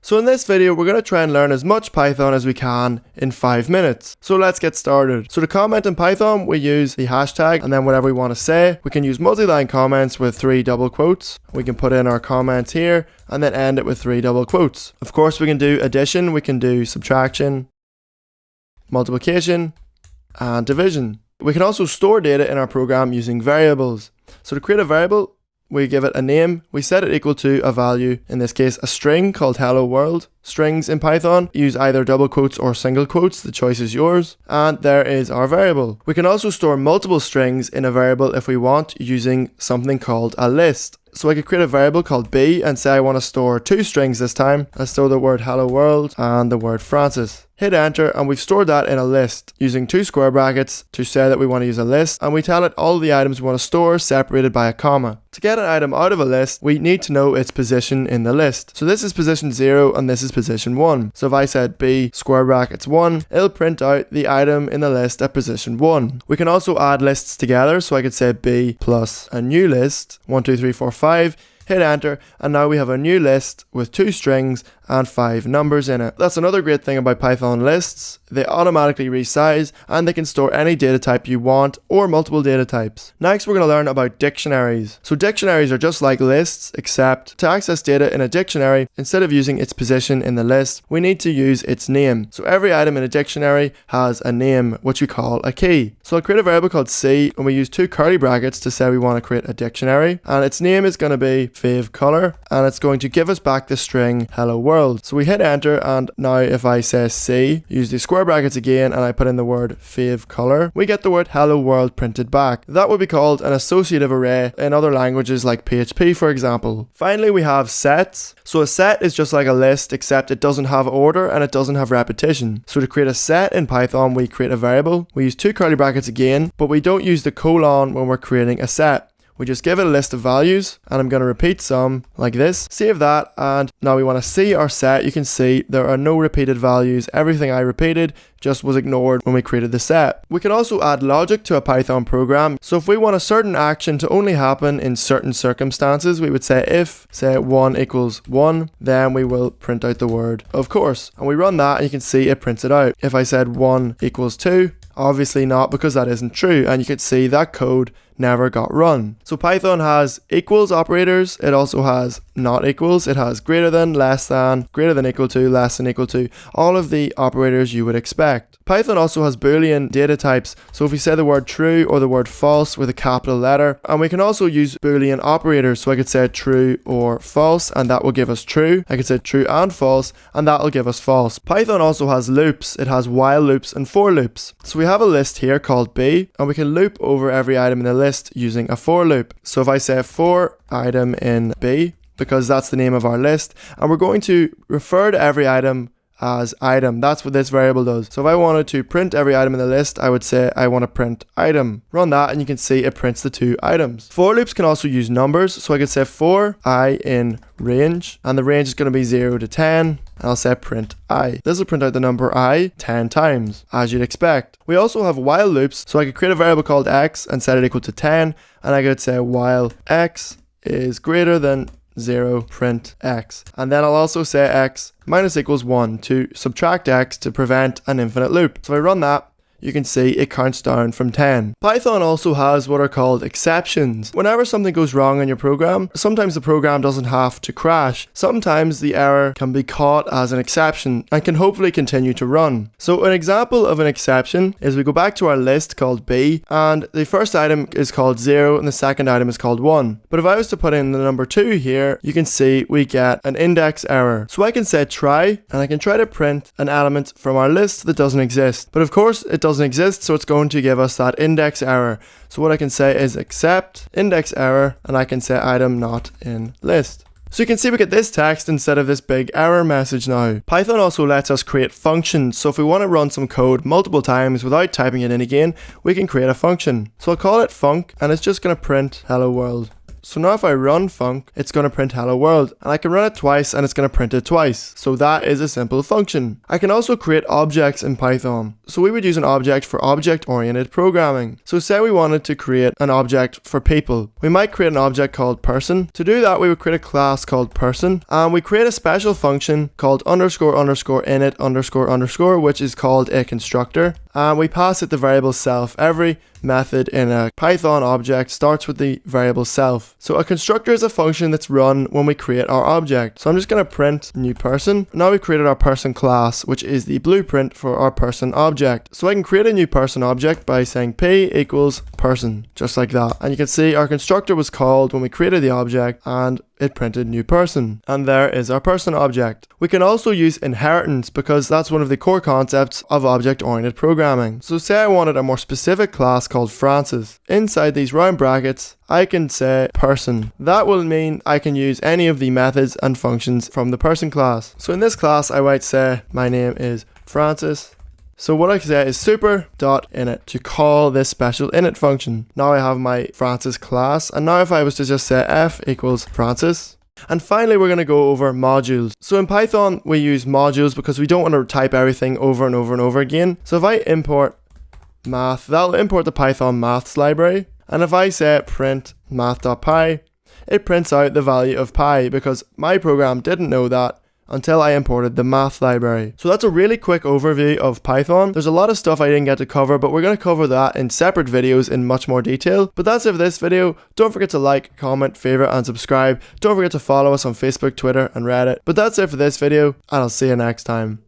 So in this video, we're going to try and learn as much Python as we can in 5 minutes. So let's get started. So to comment in Python, we use the hashtag and then whatever we want to say. We can use multi-line comments with 3 double quotes. We can put in our comments here and then end it with 3 double quotes. Of course, we can do addition, we can do subtraction, multiplication, and division. We can also store data in our program using variables. So to create a variable, we give it a name, we set it equal to a value, in this case a string called hello world. Strings in Python use either double quotes or single quotes, the choice is yours, and there is our variable. We can also store multiple strings in a variable if we want using something called a list. So I could create a variable called b and say I want to store 2 strings this time. I store the word hello world and the word Francis. Hit enter and we've stored that in a list using 2 square brackets to say that we want to use a list, and we tell it all the items we want to store separated by a comma. To get an item out of a list, we need to know its position in the list. So this is position 0 and this is position 1. So if I said b square brackets 1, it'll print out the item in the list at position 1. We can also add lists together, so I could say b plus a new list, 1, 2, 3, 4, 5. Hit enter and now we have a new list with 2 strings and 5 numbers in it. That's another great thing about Python lists. They automatically resize and they can store any data type you want or multiple data types. Next we're going to learn about dictionaries. So dictionaries are just like lists, except to access data in a dictionary, instead of using its position in the list, we need to use its name. So every item in a dictionary has a name, which we call a key. So I'll create a variable called c and we use 2 curly brackets to say we want to create a dictionary, and its name is going to be fav color, and it's going to give us back the string hello world. So we hit enter, and now if I say C, use the square brackets again, and I put in the word fav color, we get the word hello world printed back. That would be called an associative array in other languages like PHP, for example. Finally, we have sets. So a set is just like a list, except it doesn't have order and it doesn't have repetition. So to create a set in Python, we create a variable. We use 2 curly brackets again, but we don't use the colon when we're creating a set. We just give it a list of values, and I'm going to repeat some like this. Save that, and now we want to see our set. You can see there are no repeated values. Everything I repeated just was ignored when we created the set. We can also add logic to a Python program. So if we want a certain action to only happen in certain circumstances, we would say if, say 1 equals 1, then we will print out the word of course. And we run that and you can see it prints it out. If I said 1 equals 2, obviously not, because that isn't true, and you could see that code never got run. So Python has equals operators, it also has not equals, it has greater than, less than, greater than equal to, less than equal to, all of the operators you would expect. Python also has Boolean data types, so if we say the word true or the word false with a capital letter, and we can also use Boolean operators, so I could say true or false and that will give us true. I could say true and false and that will give us false. Python also has loops, it has while loops and for loops. So we have a list here called b, and we can loop over every item in the list using a for loop. So if I say for item in b, because that's the name of our list, and we're going to refer to every item as item. That's what this variable does. So if I wanted to print every item in the list, I would say I want to print item. Run that and you can see it prints the 2 items. For loops can also use numbers, so I could say for I in range, and the range is going to be 0 to 10, and I'll say print I. This will print out the number I 10 times, as you'd expect. We also have while loops, so I could create a variable called x and set it equal to 10, and I could say while x is greater than 0, print x. And then I'll also say x minus equals 1 to subtract x to prevent an infinite loop. So if I run that, you can see it counts down from 10. Python also has what are called exceptions. Whenever something goes wrong in your program, sometimes the program doesn't have to crash. Sometimes the error can be caught as an exception and can hopefully continue to run. So an example of an exception is we go back to our list called b, and the first item is called 0 and the second item is called 1. But if I was to put in the number 2 here, you can see we get an index error. So I can say try, and I can try to print an element from our list that doesn't exist. But of course it doesn't exist, so it's going to give us that index error. So what I can say is except index error, and I can say item not in list. So you can see we get this text instead of this big error message now. Python also lets us create functions, so if we want to run some code multiple times without typing it in again, we can create a function. So I'll call it func, and it's just going to print hello world. So now if I run func, it's going to print hello world, and I can run it twice and it's going to print it twice. So that is a simple function. I can also create objects in Python. So we would use an object for object-oriented programming. So say we wanted to create an object for people. We might create an object called person. To do that, we would create a class called person, and we create a special function called __init___, which is called a constructor. And we pass it the variable self. Every method in a Python object starts with the variable self. So a constructor is a function that's run when we create our object. So I'm just going to print new person. Now we've created our person class, which is the blueprint for our person object. So I can create a new person object by saying p equals person, just like that. And you can see our constructor was called when we created the object, and it printed new person. And there is our person object. We can also use inheritance because that's one of the core concepts of object-oriented programming. So say I wanted a more specific class called Francis. Inside these round brackets, I can say person. That will mean I can use any of the methods and functions from the person class. So in this class, I might say my name is Francis. So what I can say is super.init to call this special init function. Now I have my Francis class, and now if I was to just say f equals Francis. And finally, we're going to go over modules. So in Python, we use modules because we don't want to type everything over and over and over again. So if I import math, that'll import the Python maths library. And if I say print math.py, it prints out the value of pi because my program didn't know that until I imported the math library. So that's a really quick overview of Python. There's a lot of stuff I didn't get to cover, but we're going to cover that in separate videos in much more detail. But that's it for this video. Don't forget to like, comment, favorite, and subscribe. Don't forget to follow us on Facebook, Twitter, and Reddit. But that's it for this video, and I'll see you next time.